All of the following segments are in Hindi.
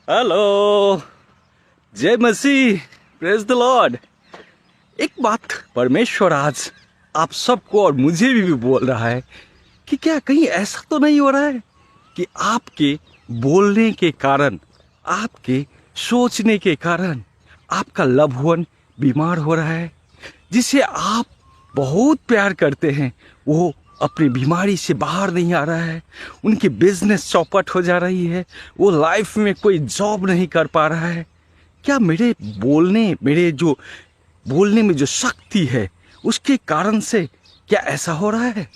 हेलो, जय मसीह, प्रेज द लॉर्ड। एक बात परमेश्वर आज आप सबको और मुझे भी बोल रहा है कि क्या कहीं ऐसा तो नहीं हो रहा है कि आपके बोलने के कारण, आपके सोचने के कारण आपका लव वन बीमार हो रहा है, जिसे आप बहुत प्यार करते हैं, वो अपनी बीमारी से बाहर नहीं आ रहा है, उनकी बिजनेस चौपट हो जा रही है, वो लाइफ में कोई जॉब नहीं कर पा रहा है। क्या मेरे जो बोलने में जो शक्ति है उसके कारण से क्या ऐसा हो रहा है?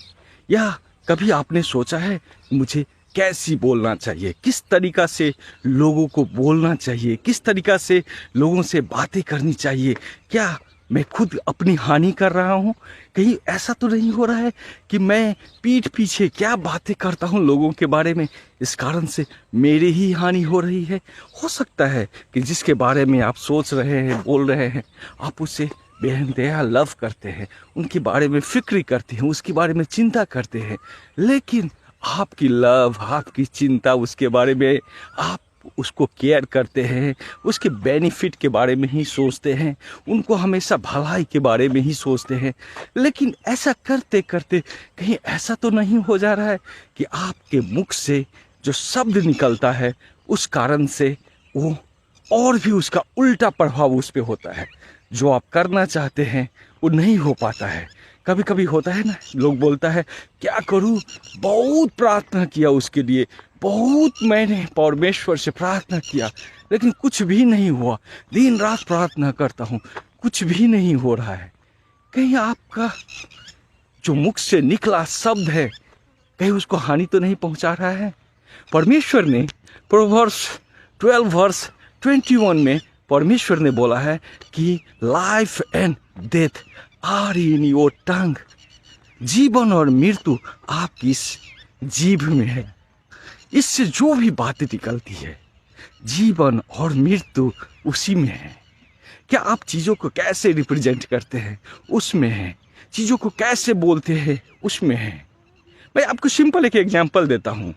या कभी आपने सोचा है मुझे कैसी बोलना चाहिए, किस तरीका से लोगों को बोलना चाहिए, किस तरीका से लोगों से बातें करनी चाहिए? क्या मैं खुद अपनी हानि कर रहा हूँ? कहीं ऐसा तो नहीं हो रहा है कि मैं पीठ पीछे क्या बातें करता हूँ लोगों के बारे में, इस कारण से मेरी ही हानि हो रही है? हो सकता है कि जिसके बारे में आप सोच रहे हैं, बोल रहे हैं, आप उसे बेइंतहा लव करते हैं, उनके बारे में फिक्र करते हैं, उसके बारे में चिंता करते हैं, लेकिन आपकी लव, आपकी चिंता उसके बारे में, आप उसको केयर करते हैं, उसके बेनिफिट के बारे में ही सोचते हैं, उनको हमेशा भलाई के बारे में ही सोचते हैं। लेकिन ऐसा करते करते कहीं ऐसा तो नहीं हो जा रहा है कि आपके मुख से जो शब्द निकलता है उस कारण से वो और भी उसका उल्टा प्रभाव उस पर होता है, जो आप करना चाहते हैं वो नहीं हो पाता है। कभी कभी होता है ना, लोग बोलता है क्या करूं, बहुत प्रार्थना किया उसके लिए, बहुत मैंने परमेश्वर से प्रार्थना किया, लेकिन कुछ भी नहीं हुआ, दिन रात प्रार्थना करता हूं, कुछ भी नहीं हो रहा है। कहीं आपका जो मुख से निकला शब्द है कहीं उसको हानि तो नहीं पहुंचा रहा है? परमेश्वर ने प्रोवर्ब्स 12 वर्स 21 में परमेश्वर ने बोला है कि life and death are in your tongue, जीवन और मृत्यु आपकी इस जीभ में है। इससे जो भी बातें निकलती है, जीवन और मृत्यु उसी में है। क्या आप चीज़ों को कैसे रिप्रेजेंट करते हैं उसमें है, चीज़ों को कैसे बोलते हैं उसमें है। मैं आपको सिंपल एक एग्जांपल देता हूँ।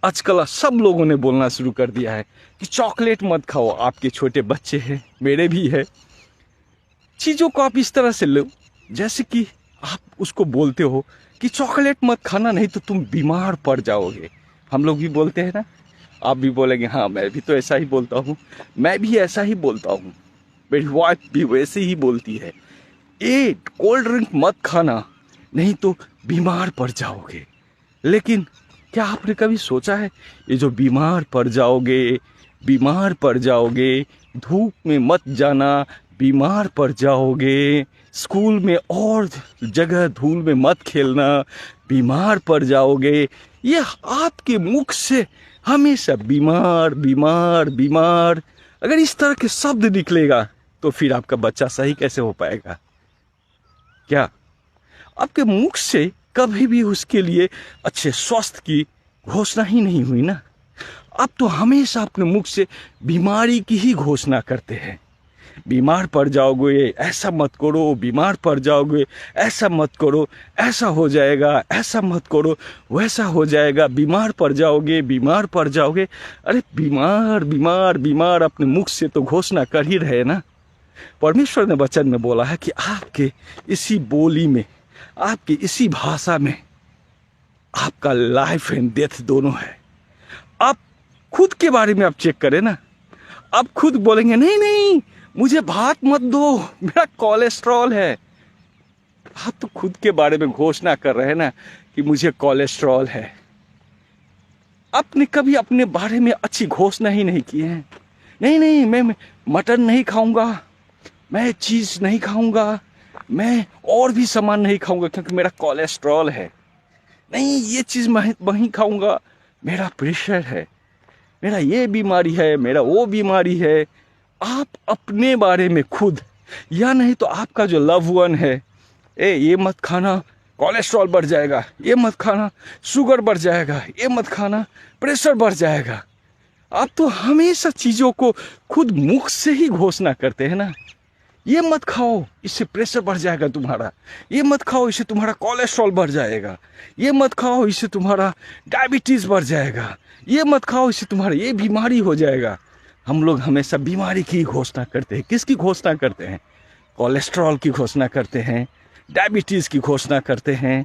आजकल सब लोगों ने बोलना शुरू कर दिया है कि चॉकलेट मत खाओ, आपके छोटे बच्चे हैं, मेरे भी है। चीज़ों को आप इस तरह से लो जैसे कि आप उसको बोलते हो कि चॉकलेट मत खाना, नहीं तो तुम बीमार पड़ जाओगे। हम लोग भी बोलते हैं ना, आप भी बोलेंगे हाँ मैं भी तो ऐसा ही बोलता हूँ, मैं भी ऐसा ही बोलता हूँ, मेरी वाइफ भी वैसे ही बोलती है, ये कोल्ड ड्रिंक मत खाना नहीं तो बीमार पड़ जाओगे। लेकिन क्या आपने कभी सोचा है ये जो बीमार पड़ जाओगे, धूप में मत जाना, बीमार पड़ जाओगे, स्कूल में और जगह धूल में मत खेलना, बीमार पड़ जाओगे, ये आपके मुख से हमेशा बीमार बीमार बीमार, अगर इस तरह के शब्द निकलेगा तो फिर आपका बच्चा सही कैसे हो पाएगा? क्या आपके मुख से कभी भी उसके लिए अच्छे स्वास्थ्य की घोषणा ही नहीं हुई ना? आप तो हमेशा अपने मुख से बीमारी की ही घोषणा करते हैं। बीमार पड़ जाओगे, ऐसा मत करो, बीमार पड़ जाओगे, ऐसा मत करो, ऐसा हो जाएगा, ऐसा मत करो, वैसा हो जाएगा, बीमार पड़ जाओगे। अरे बीमार बीमार बीमार अपने मुख से तो घोषणा कर ही रहे ना। परमेश्वर ने वचन में बोला है कि आपके इसी बोली में, आपकी इसी भाषा में आपका लाइफ एंड डेथ दोनों है। आप खुद के बारे में आप चेक करें ना, आप खुद बोलेंगे नहीं नहीं मुझे भात मत दो, मेरा कोलेस्ट्रॉल है। आप तो खुद के बारे में घोषणा कर रहे हैं ना कि मुझे कोलेस्ट्रॉल है। आपने कभी अपने बारे में अच्छी घोषणा ही नहीं की है। नहीं नहीं मैं मटन नहीं खाऊंगा, मैं चीज़ नहीं खाऊंगा, मैं और भी सामान नहीं खाऊंगा क्योंकि मेरा कोलेस्ट्रॉल है। नहीं ये चीज़ मैं वहीं खाऊंगा, मेरा प्रेशर है, मेरा ये बीमारी है, मेरा वो बीमारी है। आप अपने बारे में खुद, या नहीं तो आपका जो लव वन है, ये मत खाना कोलेस्ट्रॉल बढ़ जाएगा, ये मत खाना शुगर बढ़ जाएगा, ये मत खाना प्रेशर बढ़ जाएगा। आप तो हमेशा चीज़ों को खुद मुख से ही घोषणा करते हैं ना, ये मत खाओ इससे प्रेशर बढ़ जाएगा तुम्हारा, ये मत खाओ इससे तुम्हारा कोलेस्ट्रॉल बढ़ जाएगा, ये मत खाओ इससे तुम्हारा डायबिटीज़ बढ़ जाएगा, ये मत खाओ इससे तुम्हारा ये बीमारी हो जाएगा। हम लोग हमेशा बीमारी की घोषणा करते हैं। किसकी घोषणा करते हैं? कोलेस्ट्रॉल की घोषणा करते हैं, डायबिटीज़ की घोषणा करते हैं,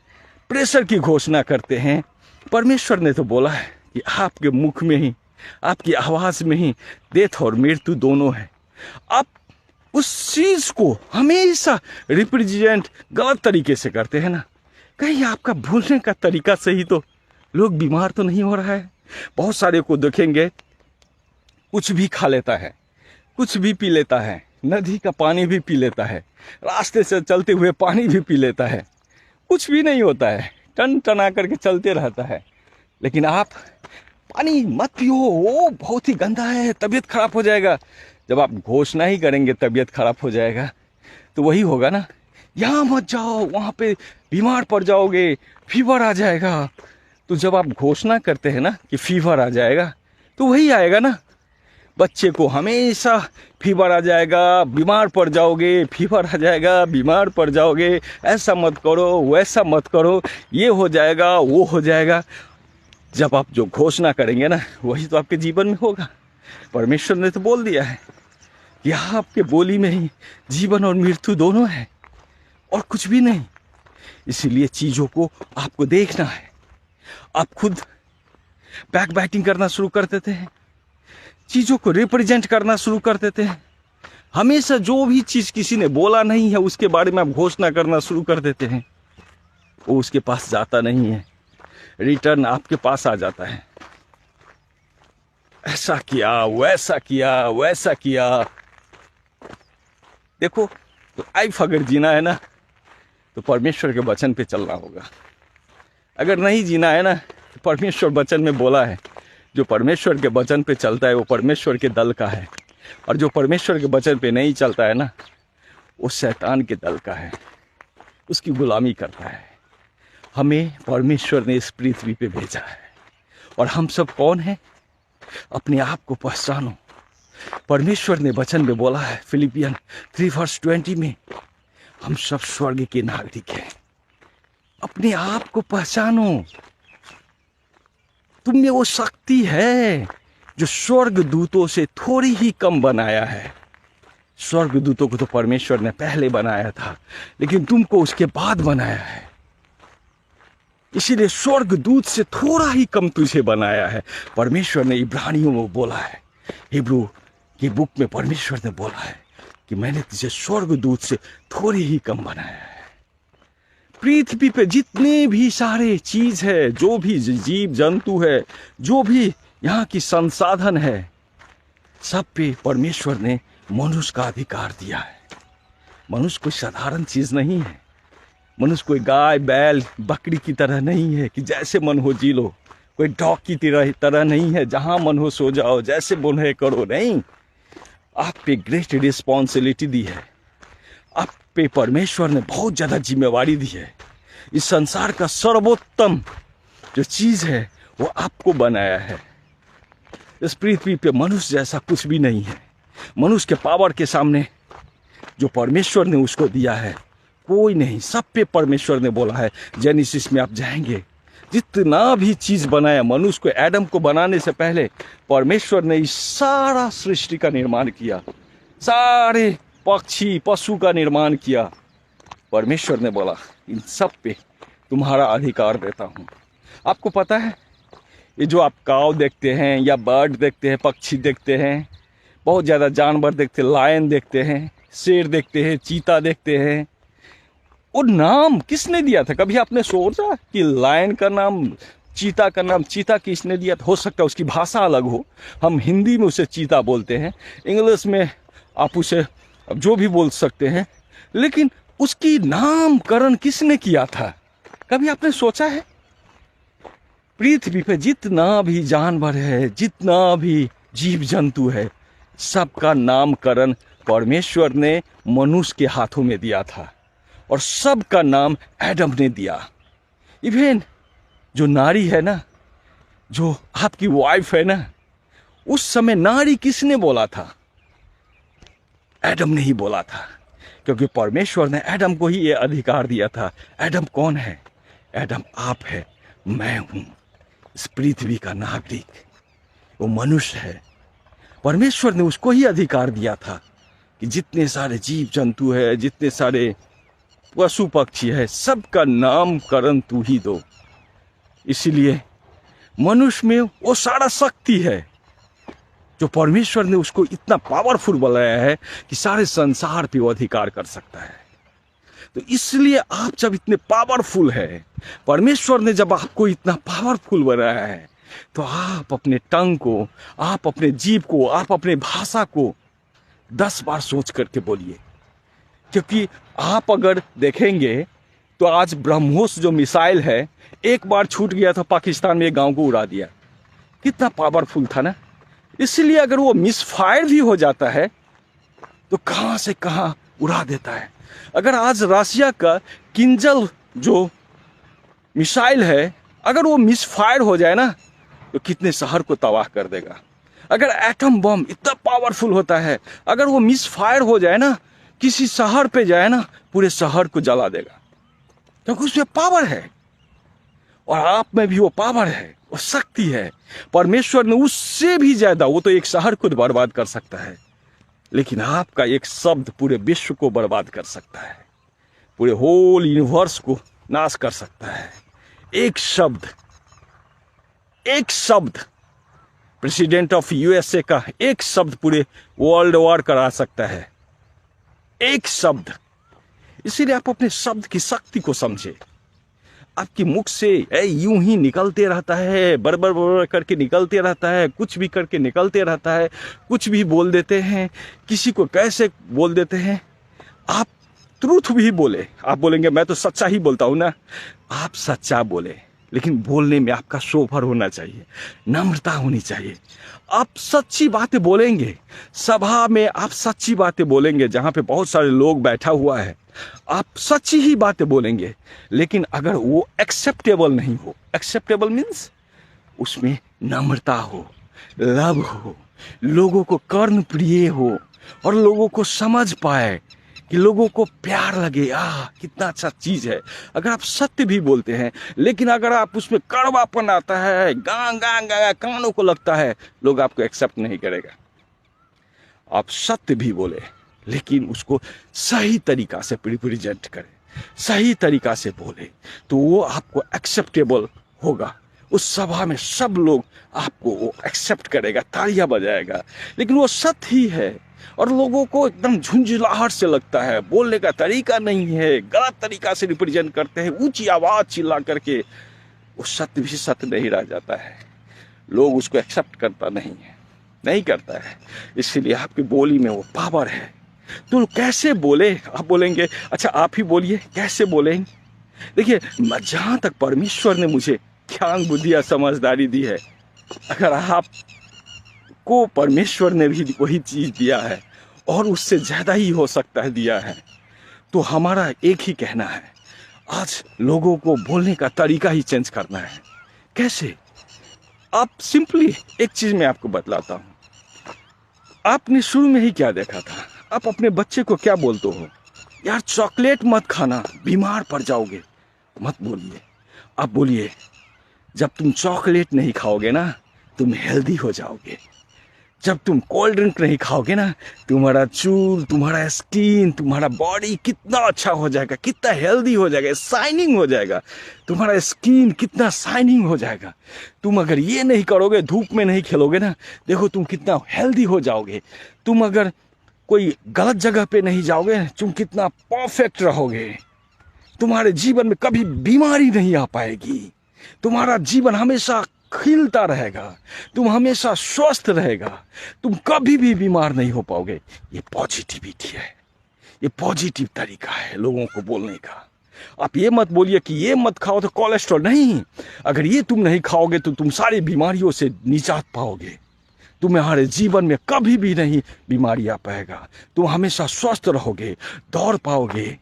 प्रेशर की घोषणा करते हैं। परमेश्वर ने तो बोला है कि आपके मुख में ही, आपकी आवाज़ में ही डेथ और मृत्यु दोनों है। आप उस चीज़ को हमेशा रिप्रेजेंट गलत तरीके से करते हैं ना। कहीं आपका भूलने का तरीका से ही तो लोग बीमार तो नहीं हो रहा है। बहुत सारे को देखेंगे, कुछ भी खा लेता है, कुछ भी पी लेता है, नदी का पानी भी पी लेता है, रास्ते से चलते हुए पानी भी पी लेता है, कुछ भी नहीं होता है, टन टना करके चलते रहता है। लेकिन आप पानी मत पियो, वो बहुत ही गंदा है, तबीयत खराब हो जाएगा। जब आप घोषणा ही करेंगे तबीयत खराब हो जाएगा, तो वही होगा ना, यहाँ मत जाओ, वहाँ पे बीमार पड़ जाओगे, फीवर आ जाएगा। तो जब आप घोषणा करते हैं ना कि फीवर आ जाएगा, तो वही आएगा ना। बच्चे को हमेशा फीवर आ जाएगा, बीमार पड़ जाओगे, फीवर आ जाएगा, बीमार पड़ जाओगे, ऐसा मत करो, वैसा मत करो, ये हो जाएगा, वो हो जाएगा। जब आप जो घोषणा करेंगे ना, वही तो आपके जीवन में होगा। परमेश्वर ने तो बोल दिया है कि आपके बोली में ही जीवन और मृत्यु दोनों है, और कुछ भी नहीं। इसीलिए चीज़ों को आपको देखना है। आप खुद बैक बैटिंग करना शुरू कर देते हैं, चीज़ों को रिप्रेजेंट करना शुरू कर देते हैं। हमेशा जो भी चीज़ किसी ने बोला नहीं है उसके बारे में आप घोषणा करना शुरू कर देते हैं। वो उसके पास जाता नहीं है, रिटर्न आपके पास आ जाता है। ऐसा किया, वैसा किया, वैसा किया। देखो, लाइफ अगर जीना है ना, तो परमेश्वर के वचन पे चलना होगा। अगर नहीं जीना है ना, तो परमेश्वर वचन में बोला है, जो परमेश्वर के वचन पे चलता है वो परमेश्वर के दल का है, और जो परमेश्वर के वचन पे नहीं चलता है ना, वो शैतान के दल का है, उसकी गुलामी करता है। हमें परमेश्वर ने इस पृथ्वी पे भेजा है, और हम सब कौन हैं? अपने आप को पहचानो। परमेश्वर ने वचन में बोला है, फिलिपियन 3:20 में, हम सब स्वर्ग के नागरिक हैं। अपने आप को पहचानो। तुम में वो शक्ति है जो स्वर्ग दूतों से थोड़ी ही कम बनाया है। स्वर्ग दूतों को तो परमेश्वर ने पहले बनाया था, लेकिन तुमको उसके बाद बनाया है। इसीलिए स्वर्ग दूत से थोड़ा ही कम तुझे बनाया है। परमेश्वर ने इब्रानियों में बोला है, हिब्रू की बुक में परमेश्वर ने बोला है कि मैंने तुझे स्वर्ग दूत से थोड़ी ही कम बनाया है। पृथ्वी पे जितने भी सारे चीज है, जो भी जीव जंतु है, जो भी यहाँ की संसाधन है, सब पे परमेश्वर ने मनुष्य का अधिकार दिया है। मनुष्य कोई साधारण चीज नहीं है। मनुष्य कोई गाय, बैल, बकरी की तरह नहीं है कि जैसे मन हो जी लो। कोई डॉग की तरह नहीं है, जहां मन हो सो जाओ, जैसे मन है करो। नहीं, आप पे ग्रेट रिस्पॉन्सिबिलिटी दी है। आप पे परमेश्वर ने बहुत ज़्यादा जिम्मेवारी दी है। इस संसार का सर्वोत्तम जो चीज़ है वो आपको बनाया है। इस पृथ्वी पे मनुष्य जैसा कुछ भी नहीं है। मनुष्य के पावर के सामने जो परमेश्वर ने उसको दिया है कोई नहीं। सब पे परमेश्वर ने बोला है, जेनेसिस में आप जाएंगे, जितना भी चीज बनाया, मनुष्य को, एडम को बनाने से पहले परमेश्वर ने इस सारा सृष्टि का निर्माण किया, सारे पक्षी पशु का निर्माण किया। परमेश्वर ने बोला, इन सब पे तुम्हारा अधिकार देता हूं। आपको पता है, ये जो आप काव देखते हैं या बर्ड देखते हैं, पक्षी देखते हैं, बहुत ज़्यादा जानवर देखते हैं, लायन देखते हैं, शेर देखते हैं, चीता देखते हैं, वो नाम किसने दिया था? कभी आपने सोचा कि लायन का नाम, चीता का नाम चीता किसने दिया था? हो सकता है उसकी भाषा अलग हो, हम हिंदी में उसे चीता बोलते हैं, इंग्लिश में आप उसे जो भी बोल सकते हैं, लेकिन उसकी नामकरण किसने किया था? कभी आपने सोचा है? पृथ्वी पे जितना भी जानवर है, जितना भी जीव जंतु है, सबका नामकरण परमेश्वर ने मनुष्य के हाथों में दिया था, और सबका नाम एडम ने दिया। इवन जो नारी है ना, जो आपकी वाइफ है ना, उस समय नारी किसने बोला था? एडम ने ही बोला था, क्योंकि परमेश्वर ने एडम को ही ये अधिकार दिया था। एडम कौन है? एडम आप है, मैं हूं, इस पृथ्वी का नागरिक, वो मनुष्य है। परमेश्वर ने उसको ही अधिकार दिया था कि जितने सारे जीव जंतु है, जितने सारे पशु पक्षी है, सबका नामकरण तू ही दो। इसीलिए मनुष्य में वो सारा शक्ति है जो परमेश्वर ने उसको इतना पावरफुल बनाया है कि सारे संसार पे वो अधिकार कर सकता है। तो इसलिए आप जब इतने पावरफुल है, परमेश्वर ने जब आपको इतना पावरफुल बनाया है, तो आप अपने टंग को, आप अपने जीभ को, आप अपने भाषा को 10 बार सोच करके बोलिए। क्योंकि आप अगर देखेंगे तो आज ब्रह्मोस जो मिसाइल है, एक बार छूट गया था, पाकिस्तान में एक गांव को उड़ा दिया। कितना पावरफुल था ना। इसलिए अगर वो मिसफायर भी हो जाता है तो कहां से कहां उड़ा देता है। अगर आज रशिया का किंजल जो मिसाइल है, अगर वो मिसफायर हो जाए ना तो कितने शहर को तबाह कर देगा। अगर एटम बम इतना पावरफुल होता है, अगर वो मिसफायर हो जाए ना, किसी शहर पे जाए ना, पूरे शहर को जला देगा, क्योंकि उसमें पावर है। और आप में भी वो पावर है, वो शक्ति है। परमेश्वर ने उससे भी ज्यादा, वो तो एक शहर को बर्बाद कर सकता है, लेकिन आपका एक शब्द पूरे विश्व को बर्बाद कर सकता है, पूरे होल यूनिवर्स को नाश कर सकता है। एक शब्द, एक शब्द, प्रेसिडेंट ऑफ यूएसए का एक शब्द पूरे वर्ल्ड वॉर करा सकता है, एक शब्द। इसीलिए आप अपने शब्द की शक्ति को समझे। आपके मुख से यूं ही निकलते रहता है, बरबर बरबर करके निकलते रहता है, कुछ भी करके निकलते रहता है, कुछ भी बोल देते हैं, किसी को कैसे बोल देते हैं। आप ट्रूथ भी बोले, आप बोलेंगे मैं तो सच्चा ही बोलता हूं ना, आप सच्चा बोले, लेकिन बोलने में आपका शोभर होना चाहिए, नम्रता होनी चाहिए। आप सच्ची बातें बोलेंगे, सभा में आप सच्ची बातें बोलेंगे, जहां पे बहुत सारे लोग बैठा हुआ है, आप सच्ची ही बातें बोलेंगे। लेकिन अगर वो एक्सेप्टेबल नहीं हो, एक्सेप्टेबल मीन्स उसमें नम्रता हो, लव हो, लोगों को कर्ण प्रिय हो, और लोगों को समझ पाए, कि लोगों को प्यार लगे, कितना अच्छा चीज है। अगर आप सत्य भी बोलते हैं, लेकिन अगर आप उसमें कड़वापन आता है, गां गां गां कानों को लगता है, लोग आपको एक्सेप्ट नहीं करेगा। आप सत्य भी बोले, लेकिन उसको सही तरीका से प्रिजेंट करें, सही तरीका से बोले, तो वो आपको एक्सेप्टेबल होगा। उस सभा में सब लोग आपको वो एक्सेप्ट करेगा, तालियां बजाएगा। लेकिन वो सत्य ही है, और लोगों को एकदम झुंझुलाहट से लगता है, बोलने का तरीका नहीं है, गलत तरीका से रिप्रेजेंट करते हैं, ऊंची आवाज चिल्ला करके, वो सत्य भी सत्य नहीं रह जाता है। लोग उसको एक्सेप्ट करता नहीं करता है। इसीलिए आपकी बोली में वो पावर है। तो कैसे बोले? आप बोलेंगे अच्छा आप ही बोलिए, कैसे बोलेंगे? देखिए, जहां तक परमेश्वर ने मुझे ज्ञान बुद्धि या समझदारी दी है, अगर आपको परमेश्वर ने भी वही चीज दिया है और उससे ज्यादा ही हो सकता है दिया है, तो हमारा एक ही कहना है, आज लोगों को बोलने का तरीका ही चेंज करना है। कैसे? आप सिंपली एक चीज मैं आपको बतलाता हूं। आपने शुरू में ही क्या देखा था? आप अपने बच्चे को क्या बोलते हो? यार चॉकलेट मत खाना, बीमार पड़ जाओगे। मत बोलिए, आप बोलिए जब तुम चॉकलेट नहीं खाओगे ना, तुम हेल्दी हो जाओगे। जब तुम कोल्ड ड्रिंक नहीं खाओगे ना, तुम्हारा चूल, तुम्हारा स्किन, तुम्हारा बॉडी कितना अच्छा हो जाएगा, कितना हेल्दी हो जाएगा, शाइनिंग हो जाएगा। तुम्हारा स्किन कितना शाइनिंग हो जाएगा। तुम अगर ये नहीं करोगे, धूप में नहीं खेलोगे ना, देखो तुम कितना हेल्दी हो जाओगे। तुम अगर कोई गलत जगह पे नहीं जाओगे, तुम कितना परफेक्ट रहोगे। तुम्हारे जीवन में कभी बीमारी नहीं आ पाएगी। तुम्हारा जीवन हमेशा खिलता रहेगा, तुम हमेशा स्वस्थ रहेगा, तुम कभी भी बीमार नहीं हो पाओगे। ये पॉजिटिविटी है, ये पॉजिटिव तरीका है लोगों को बोलने का। आप ये मत बोलिए कि ये मत खाओ तो कोलेस्ट्रॉल, नहीं। अगर ये तुम नहीं खाओगे तो तुम सारी बीमारियों से निजात पाओगे। तुम्हारे जीवन में कभी भी नहीं बीमारी आ पाएगा। तुम हमेशा स्वस्थ रहोगे, दौड़ पाओगे।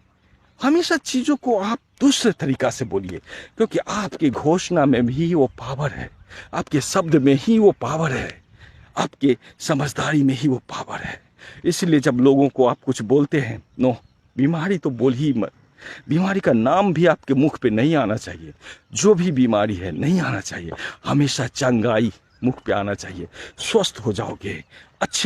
हमेशा चीजों को आप दूसरे तरीका से बोलिए, क्योंकि आपकी घोषणा में भी वो पावर है, आपके शब्द में ही वो पावर है, आपके समझदारी में ही वो पावर है। इसलिए जब लोगों को आप कुछ बोलते हैं, नो, बीमारी तो बोल ही मत। बीमारी का नाम भी आपके मुख पे नहीं आना चाहिए। जो भी बीमारी है नहीं आना चाहिए। हमेशा चंगाई मुख पे आना चाहिए। स्वस्थ हो जाओगे, अच्छे